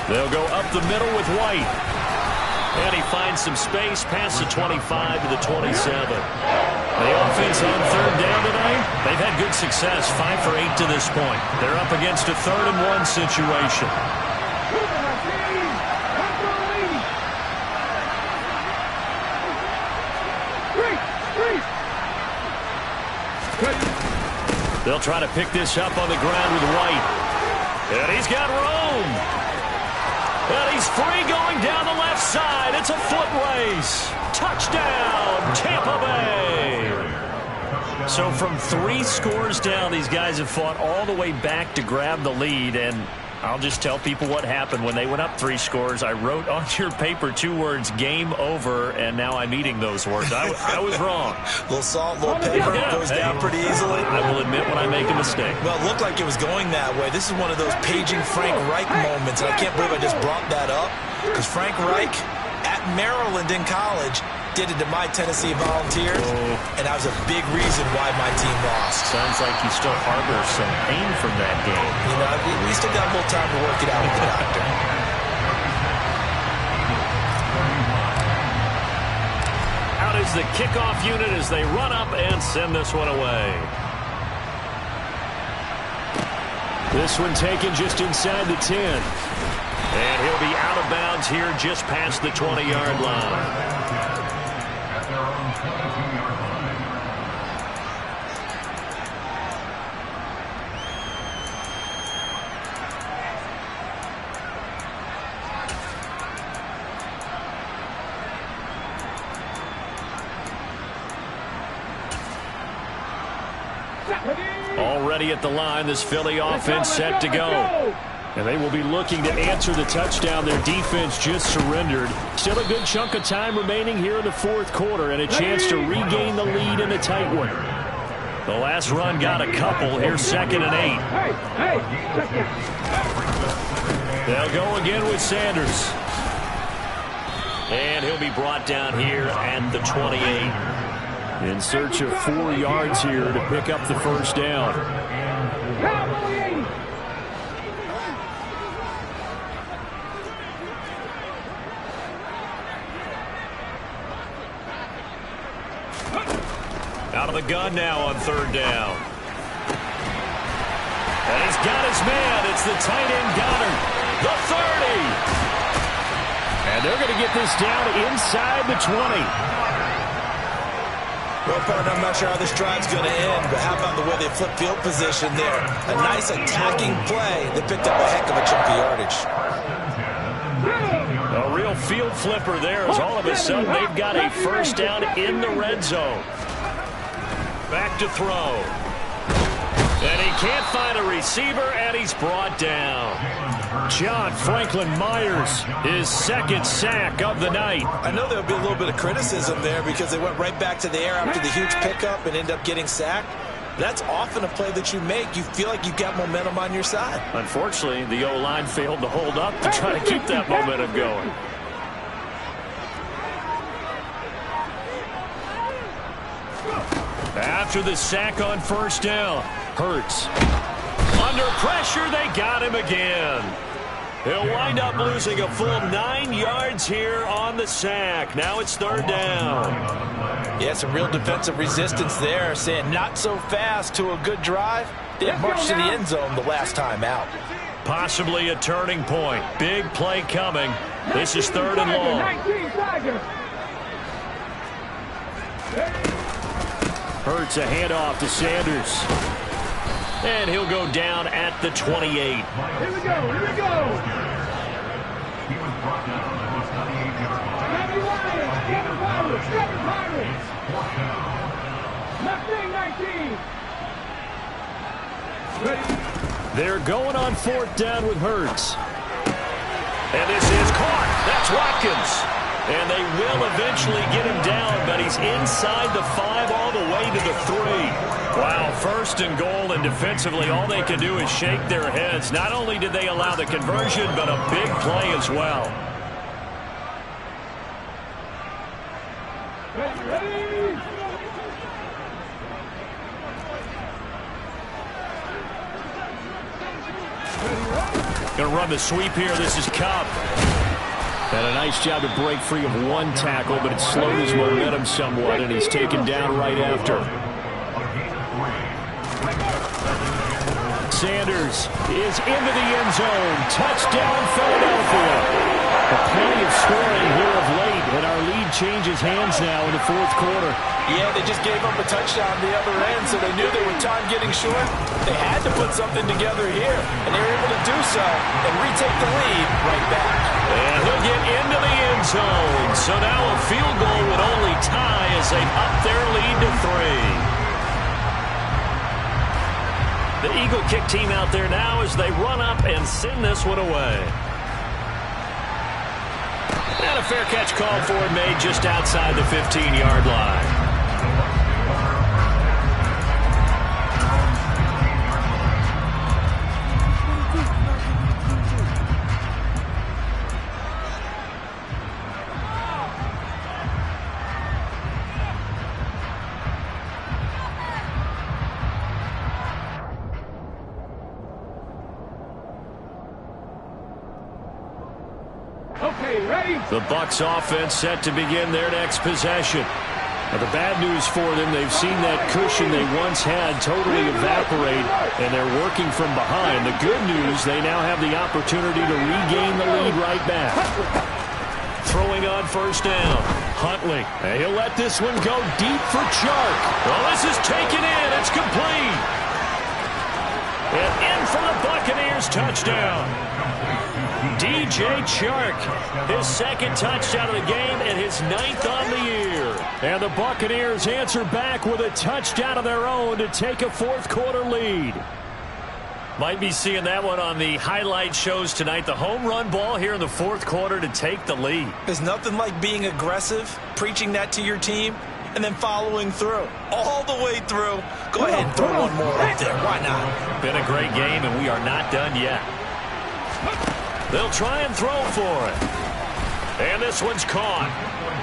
They'll go up the middle with White. And he finds some space past the 25 to the 27. The offense on 3rd down tonight, they've had good success, 5 for 8 to this point. They're up against a 3rd and 1 situation. They'll try to pick this up on the ground with White. And he's got room. And he's free going down the left side. It's a foot race. Touchdown, Tampa Bay. So from 3 scores down, these guys have fought all the way back to grab the lead. And I'll just tell people what happened when they went up 3 scores. I wrote on your paper 2 words, game over, and now I'm eating those words. I was wrong. Little salt, little pepper, goes down pretty easily. I will admit when I make a mistake. Well, it looked like it was going that way. This is one of those paging Frank Reich moments, and I can't believe I just brought that up, because Frank Reich at Maryland in college did it to my Tennessee Volunteers, and that was a big reason why my team lost. Sounds like you still harbor some pain from that game. You know, we still got a little time to work it out with the doctor. is the kickoff unit as they run up and send this one away. This one taken just inside the 10. And he'll be out of bounds here just past the 20-yard line. At their own 22-yard line. Already at the line, this Philly offense set to go. And they will be looking to answer the touchdown their defense just surrendered. Still a good chunk of time remaining here in the fourth quarter and a chance to regain the lead in a tight one. The last run got a couple. Here's 2nd and 8. They'll go again with Sanders. And he'll be brought down here at the 28. In search of 4 yards here to pick up the first down. Out of the gun now on 3rd down. And he's got his man. It's the tight end Goddard. The 30. And they're going to get this down inside the 20. Well, partner, I'm not sure how this drive's going to end, but how about the way they flip field position there? A nice attacking play that picked up a heck of a chunk of yardage. A real field flipper there as all of a sudden they've got a first down in the red zone. Back to throw. And he can't find a receiver, and he's brought down. John Franklin Myers, his 2nd sack of the night. I know there'll be a little bit of criticism there because they went right back to the air after the huge pickup and ended up getting sacked. That's often a play that you make. You feel like you've got momentum on your side. Unfortunately, the O-line failed to hold up to try to keep that momentum going. After the sack on first down, Hurts. Under pressure, they got him again. He'll wind up losing a full 9 yards here on the sack. Now it's 3rd down. Yeah, some real defensive resistance there, saying not so fast to a good drive. They marched to the end zone the last time out. Possibly a turning point. Big play coming. This is 3rd and long. Hurts a handoff to Sanders. And he'll go down at the 28. Here we go, here we go. He was brought down at the 28-yard line. Kevin Pirates, Kevin Pirates. Fourth down. Left wing 19. They're going on 4th down with Hurts. And this is caught. That's Watkins. And they will eventually get him down, but he's inside the 5 all the way to the 3. Wow, 1st and goal, and defensively all they can do is shake their heads. Not only did they allow the conversion, but a big play as well. Ready. Going to run the sweep here. This is Cobb. Had a nice job to break free of 1 tackle, but it slowed his momentum somewhat, and he's taken down right after. Sanders is into the end zone. Touchdown, Philadelphia. Plenty of scoring here of late, and our lead changes hands now in the fourth quarter. Yeah, they just gave up a touchdown the other end, so they knew there was time getting short. They had to put something together here, and they were able to do so and retake the lead right back. And he'll get into the end zone. So now a field goal would only tie as they up their lead to 3. The Eagle kick team out there now as they run up and send this one away. And a fair catch called for and made just outside the 15-yard line. Okay, ready? The Bucs offense set to begin their next possession. Now, the bad news for them, they've seen that cushion they once had totally evaporate, and they're working from behind. The good news, they now have the opportunity to regain the lead right back. Throwing on first down. Huntley. And he'll let this one go deep for Chark. Well, this is taken in. It's complete. And in for the Buccaneers touchdown. DJ Chark, his second touchdown of the game and his 9th on the year. And the Buccaneers answer back with a touchdown of their own to take a fourth-quarter lead. Might be seeing that one on the highlight shows tonight. The home run ball here in the fourth quarter to take the lead. There's nothing like being aggressive, preaching that to your team, and then following through. All the way through. Go ahead and throw one more up there. Why not? Been a great game, and we are not done yet. They'll try and throw for it. And this one's caught.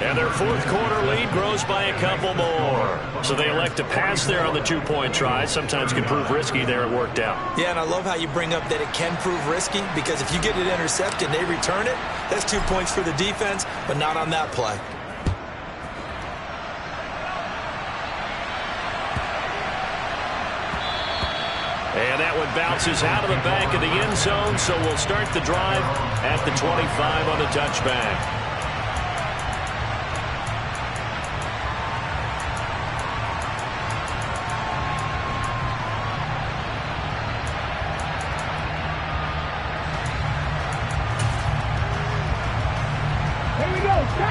And their fourth quarter lead grows by a couple more. So they elect to pass there on the two-point try. Sometimes can prove risky there. It worked out. Yeah, and I love how you bring up that it can prove risky, because if you get it intercepted and they return it, that's 2 points for the defense, but not on that play. And that one bounces out of the back of the end zone, so we'll start the drive at the 25 on the touchback.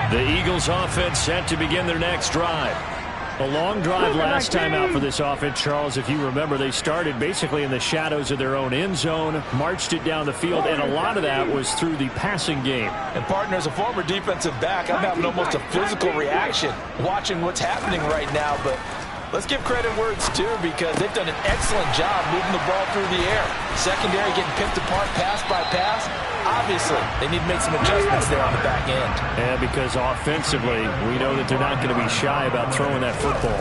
The Eagles offense set to begin their next drive. A long drive last time out for this offense, Charles. If you remember, they started basically in the shadows of their own end zone, marched it down the field, and a lot of that was through the passing game. And, partner, as a former defensive back, I'm having almost a physical reaction watching what's happening right now. But let's give credit where it's due, because they've done an excellent job moving the ball through the air. Secondary getting picked apart pass by pass. Obviously, they need to make some adjustments there on the back end. Yeah, because offensively, we know that they're not going to be shy about throwing that football.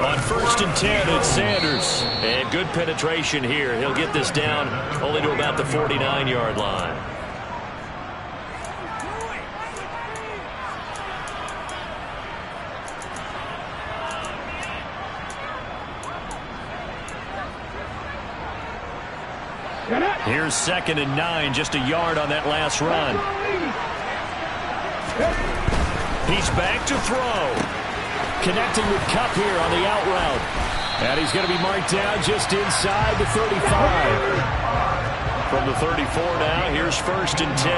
On 1st and 10, it's Sanders. And good penetration here. He'll get this down only to about the 49-yard line. Here's 2nd and 9, just a yard on that last run. He's back to throw. Connecting with Kupp here on the out route. And he's going to be marked down just inside the 35. From the 34 now, here's 1st and 10.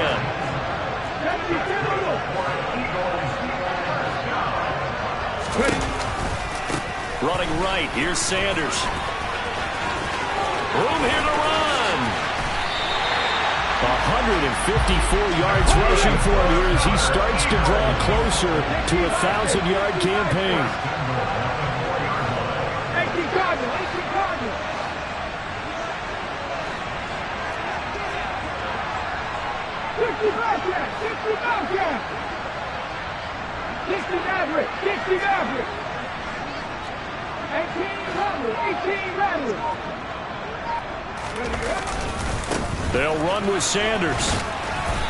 Running right, here's Sanders. Room here to run. 154 yards rushing for him here as he starts to draw closer to a 1,000-yard campaign. 18 Cardinals, 18 Cardinals. 60 Bobcat, 60 Bobcat. 60 Maverick, 60 Maverick. 18 Rebels, 18 Rebels. They'll run with Sanders.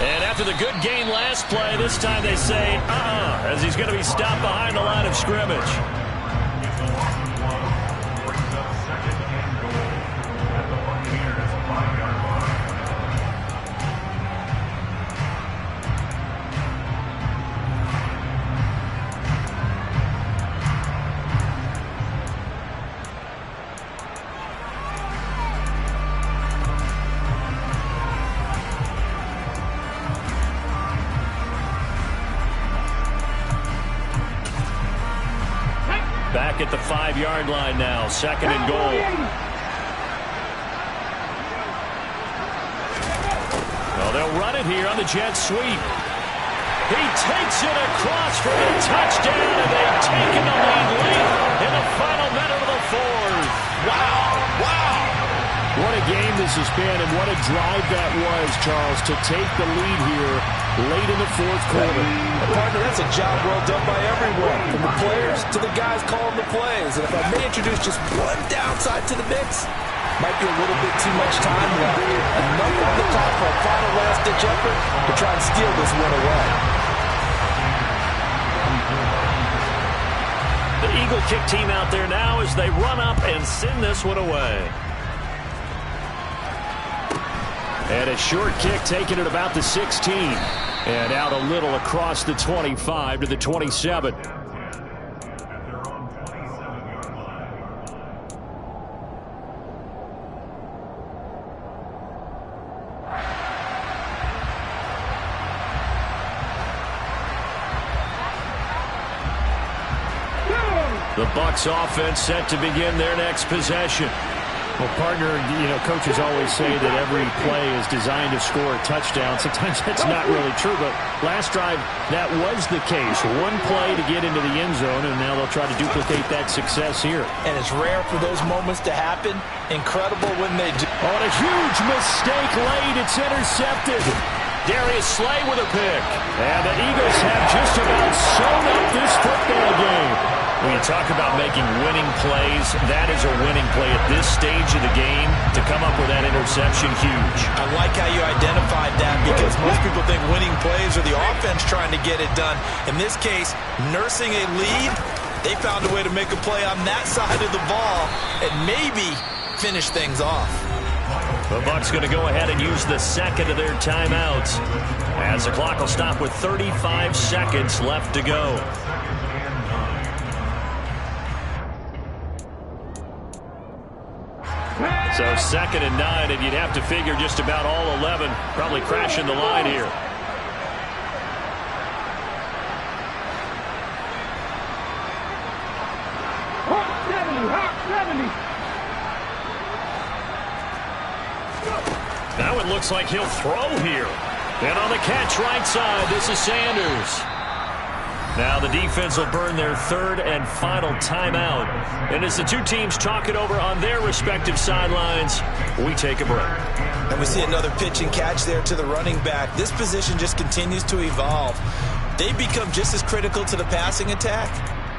And after the good gain last play, this time they say, as he's going to be stopped behind the line of scrimmage. Back at the 5-yard line now, 2nd and goal. Well, they'll run it here on the jet sweep. He takes it across for a touchdown, and they've taken the lead late in the final minute of the fourth. Wow, wow. What a game this has been, and what a drive that was, Charles, to take the lead here late in the fourth quarter. Partner, that's a job well done by everyone, from the players to the guys calling the plays. And if I may introduce just one downside to the mix, might be a little bit too much time left. Enough on the clock for a final last-ditch effort to try and steal this one away. The Eagle kick team out there now as they run up and send this one away. And a short kick taken at about the 16. And out a little across the 25 to the 27. The Bucs offense set to begin their next possession. Well, partner, coaches always say that every play is designed to score a touchdown. Sometimes that's not really true, but last drive, that was the case. One play to get into the end zone, and now they'll try to duplicate that success here. And it's rare for those moments to happen. Incredible when they do. On a huge mistake late, it's intercepted. Darius Slay with a pick. And the Eagles have just about sewn up this football game. When you talk about making winning plays, that is a winning play at this stage of the game. To come up with that interception, huge. I like how you identified that because most people think winning plays are the offense trying to get it done. In this case, nursing a lead, they found a way to make a play on that side of the ball and maybe finish things off. The Bucs going to go ahead and use the second of their timeouts as the clock will stop with 35 seconds left to go. So 2nd and 9, and you'd have to figure just about all 11 probably crashing the line here. Now it looks like he'll throw here. And on the catch right side, this is Sanders. Now the defense will burn their third and final timeout. And as the two teams talk it over on their respective sidelines, we take a break. And we see another pitch and catch there to the running back. This position just continues to evolve. They become just as critical to the passing attack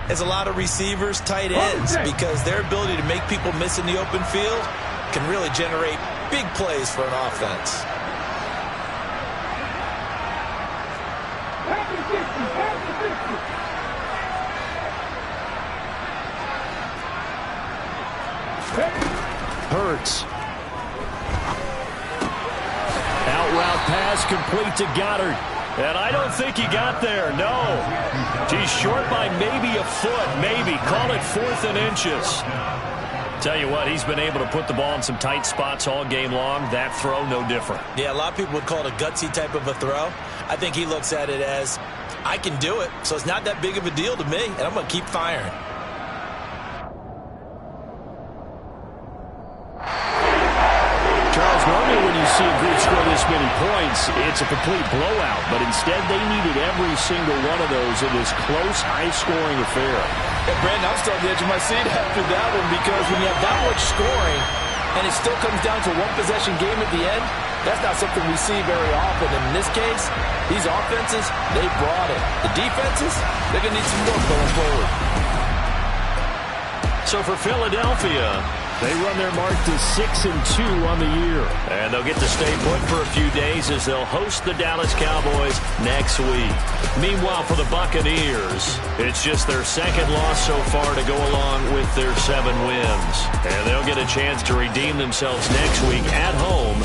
as a lot of receivers, tight ends, because their ability to make people miss in the open field can really generate big plays for an offense. Hurts. Out route pass complete to Goddard. And I don't think he got there, no. He's short by maybe a foot, maybe. Call it 4th and inches. Tell you what, he's been able to put the ball in some tight spots all game long. That throw, no different. Yeah, a lot of people would call it a gutsy type of a throw. I think he looks at it as, I can do it, so it's not that big of a deal to me, and I'm going to keep firing. Charles, normally when you see a group score this many points, it's a complete blowout, but instead they needed every single one of those in this close, high-scoring affair. Yeah, Brandon, I'm still on the edge of my seat after that one because when you have that much scoring and it still comes down to a one-possession game at the end, that's not something we see very often. And in this case, these offenses, they brought it. The defenses, they're going to need some work going forward. So for Philadelphia, they run their mark to 6-2 on the year. And they'll get to stay put for a few days as they'll host the Dallas Cowboys next week. Meanwhile, for the Buccaneers, it's just their second loss so far to go along with their 7 wins. And they'll get a chance to redeem themselves next week at home.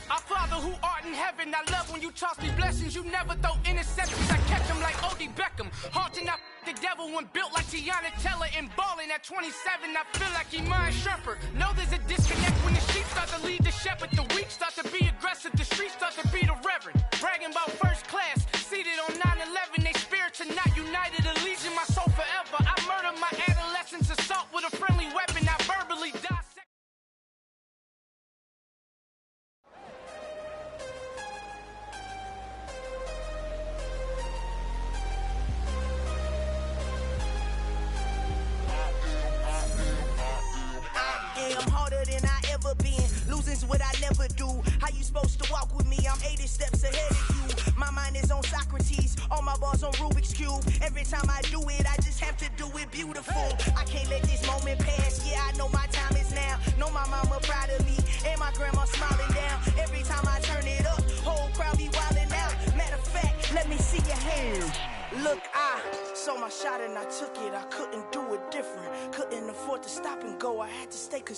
Our Father who art in heaven, I love when you toss me blessings. You never throw interceptions, I catch them like Odie Beckham. Haunting up the devil when built like Tiana Teller and balling at 27. I feel like Iman Shumpert. Know there's a disconnect when the sheep start to lead the shepherd. The weak start to be aggressive, the streets start to be the reverend. Bragging about first class, seated on 9/11. They spirits are not united, a legion, my soul forever. I murder my adolescence, assault with a friendly weapon. I verbally dissect. I'm harder than I ever been. Losing's what I never do. How you supposed to walk with me? I'm 80 steps ahead of you. My mind is on numbers on Rubik's Cube. Every time I do it, I just have to do it beautiful. I can't let this moment pass. Yeah, I know my time is now. Know my mama proud of me, and my grandma smiling down. Every time I turn it up, whole crowd be wildin' out. Matter of fact, let me see your hands. Look, I saw my shot and I took it. I couldn't do it different. Couldn't afford to stop and go. I had to stay consistent.